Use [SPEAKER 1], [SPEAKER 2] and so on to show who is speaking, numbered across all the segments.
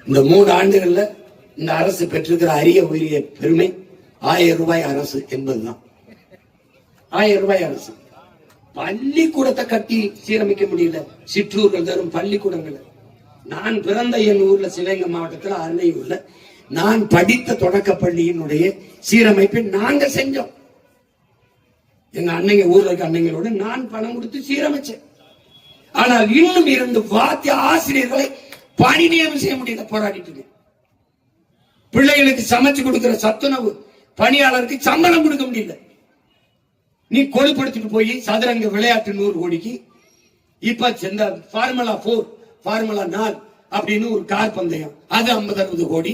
[SPEAKER 1] இந்த 3 ஆண்டுகள்ல இந்த அரசு பெற்றிருக்கிற அரிய உரிய பெருமை 1000 ரூபாய் அரசு என்பதுதான். 1000 ரூபாய் அரசு. பள்ளிக்கூடத்தை கட்டி சீரமைக்க முடியல. சிற்றூர்கள் தரும் பள்ளிக்கூடங்கள். நான் பிறந்த என் ஊர்ல சிவகங்கை மாவட்டத்தில் அன்னையூர்ல நான் படித்த தொடக்க பள்ளியினுடைய சீரமைப்பை நாங்க செஞ்சோம். எங்க அன்னைங்க ஊர்ல இருக்க அன்னைங்களோட நான் பணம் கொடுத்து சீரமைச்சேன். ஆனால் இன்னும் 2 வாத்திய ஆசிரியர்களை பணி நியமனம் செய்ய முடியல. போராடிட்டு பிள்ளைகளுக்கு சமைச்சு கொடுக்கிற சத்துணவு பணியாளருக்கு சம்பளம் கொடுக்க முடியல. நீ கொழுப்படுத்திட்டு போய் சதுரங்க விளையாட்டு 100 கோடிக்கு இப்ப ஃபார்முலா 4 ஃபார்முலா 4 அப்படின்னு ஒரு கார் பந்தயம் அது 50-60 கோடி.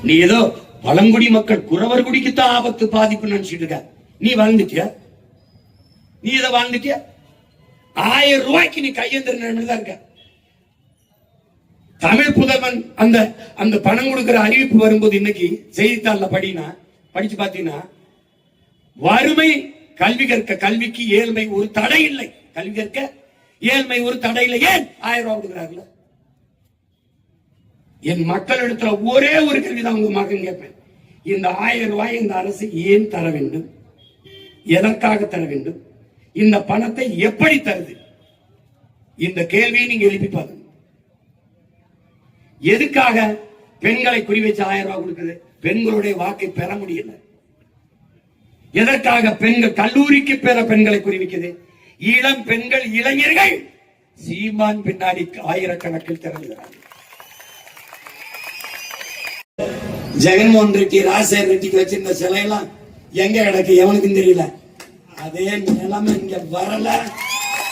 [SPEAKER 1] நீ ஏதோ பழங்குடி மக்கள் குறவர் குடிக்குத்தான் ஆபத்து பாதிப்பு நினைச்சிட்டு இருக்க. நீ வாழ்ந்துட்டிய? நீ இதை வாழ்ந்துட்டிய? 1000 ரூபாய்க்கு நீ கையெழுந்திருந்தா இருக்க. தமிழ் புதல்வன் அந்த பணம் கொடுக்கிற அறிவிப்பு வரும்போது இன்னைக்கு செய்தித்தாள்ல படிச்சு பாத்தீங்கன்னா வறுமை கல்வி கற்க கல்விக்கு ஏழ்மை ஒரு தடை இல்லை. கல்வி கற்க ஏழ்மை ஒரு தடை இல்லை. ஏன் 1000 ரூபாய் கொடுக்கிறார்கள்? என் மக்களிடத்துல ஒரே ஒரு கேள்விதான் உங்க மகன் கேட்பேன். இந்த 1000 ரூபாய் இந்த அரசு ஏன் தர வேண்டும்? எதற்காக தர வேண்டும்? இந்த பணத்தை எப்படி தருது? இந்த கேள்வியை நீங்க எழுப்பி பாருங்க. எதுக்காக பெண்களை குறிவைச்சு 1000 ரூபாய் கொடுக்குது? பெண்களுடைய வாக்கை பெற முடியல. எதற்காக பெண்கள் கல்லூரிக்கு பெற பெண்களை குறிவிக்குது? இளம் பெண்கள் இளைஞர்கள் சீமான் பின்னாடி ஆயிரக்கணக்கில் திறந்துகிறார்கள். ஜெகன்மோகன் ரெட்டி ராஜசேகர் ரெட்டிக்கு வச்சிருந்த சிலையெல்லாம் எங்க கிடக்கு எவனுக்கும் தெரியல. அதே நிலைமை இங்க வரல.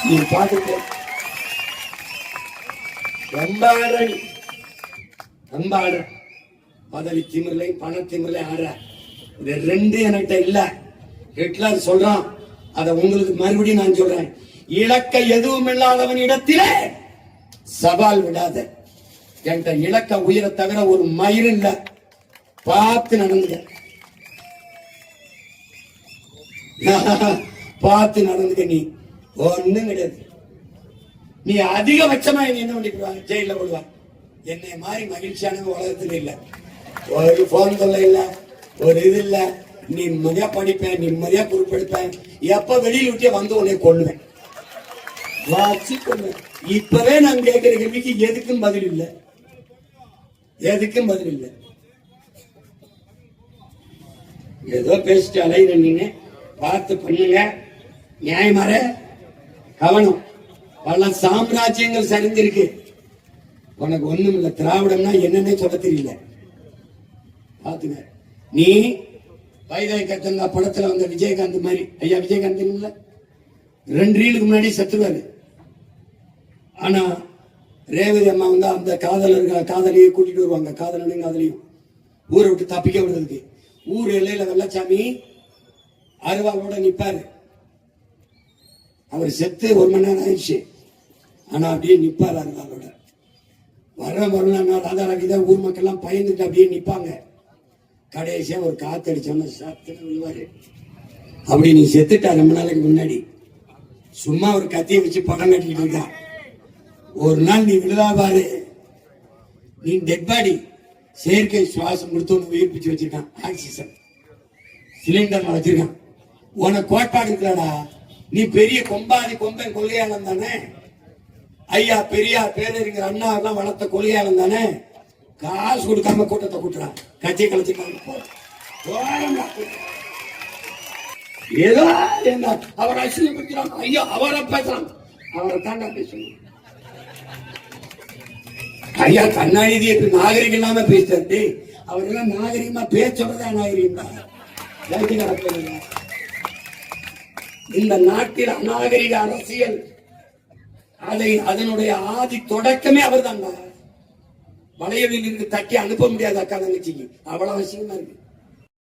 [SPEAKER 1] நீ பாத்துட்டு ரொம்ப ஆடுற பதவி திமிரலை பண திமிரலை ஆடுற. இது 2 என்கிட்ட இல்ல. ஹிட்லர் சொல்றான். அத உங்களுக்கு மறுபடியும் நான் சொல்றேன். இலக்க எதுவும் இல்லாதவன் இடத்திலே சவால் விடாத. என்கிட்ட இலக்க உயிரை தவிர ஒரு மயிர் இல்ல. பார்த்து நடந்துக்க. பார்த்து நடந்துக்க. நீ ஒண்ணும் கிடையாது. நீ அதிகபட்சமா என்ன பண்ணிடுவாங்க? ஜெயில போடுவாங்க. என்னை மாதிரி மகிழ்ச்சியான உலகத்தில் இல்ல. ஒரு போன் தொல்லை இல்ல, ஒரு இது இல்ல. நிம்மதியா படிப்பேன், நிம்மதியா பொறுப்பெடுப்பேன். எப்ப வெளியில் விட்டே வந்து உன்னை கொள்ளுவேன். இப்பவே நான் கேட்கிற கேள்விக்கு எதுக்கும் பதில் இல்ல. எதுக்கும் பதில் இல்ல. ஏதோ பேசிட்டு அலையிற நீங்க பார்த்து பண்ணுங்க. நியாயமாற கவனம். பல சாம்ராஜ்யங்கள் சரிந்திருக்கு. உனக்கு ஒண்ணும் இல்ல. திராவிடம்னா என்னன்னே சொல்ல தெரியல. பாத்துங்க. நீ வைதவி கத்தங்க படத்துல வந்த விஜயகாந்த் மாதிரி. ஐயா விஜயகாந்த் இல்ல 2 ரீலுக்கு முன்னாடி செத்துவாரு. ஆனா ரேவதி அம்மா அந்த காதலியை கூட்டிட்டு வருவாங்க. காதலனையும் காதலியும் ஊரை விட்டு தப்பிக்க விடுறதுக்கு. ஊர் எல்லையில வெள்ளச்சாமி அருவாளோட நிப்பாரு. அவர் செத்து 1 மணி நேரம் ஆயிடுச்சு. ஆனா அப்படியே நிப்பாரு அருவாளோட. வரலாம் ராதாராக்கிதான் ஊர் மக்கள் எல்லாம் பயந்துட்டு அப்படியே நிப்பாங்க. கடைசியா ஒரு காத்தடிச்சோன்னு விழுவாரு. அப்படி நீ செத்துட்டா ரொம்ப நாளைக்கு முன்னாடி சும்மா ஒரு கத்தியை வச்சு படம் கட்டிக்கிட்டு இருக்கா. ஒரு நாள் நீ விழுதா பாரு. நீ டெட் பாடி செயற்கை சுவாசம் கொடுத்து ஒன்று உயிர்ப்பிச்சு வச்சிருக்கான். ஆக்சிஜன் சிலிண்டர்ல வச்சிருக்கான். உனக்கு கோட்பாடு இருக்கிறாடா. நீ பெரிய கொம்பன் கொள்கையாளன் தானே. ஐயா பெரியார் பேரறிஞர் அண்ணா எல்லாம் வளர்த்த கொள்கையாளன் தானே. காசு கொடுக்காம கூட்டத்தை கூட்டுறான். கட்சியை கழிச்சுக்காங்க. ஏதோ என்ன அவர் அசிங்கப்படுத்துறாங்க. ஐயா அவரை பேசுறாங்க. அவரை தாண்டா பேசணும். ஐயா கண்ணாநிதி நாகரிகம் இல்லாம பேசுறது. அவர் எல்லாம் நாகரிகமா பேசுறதா நாகரிகம் தான். இந்த நாட்டில் அநாகரிக அரசியல் அதனுடைய ஆதி தொடக்கமே அவர் தான். வளையலில் இருந்து தட்டி அனுப்ப முடியாது அக்கா தங்கச்சிக்கு. அவ்வளவு அவசியமா இருக்கு.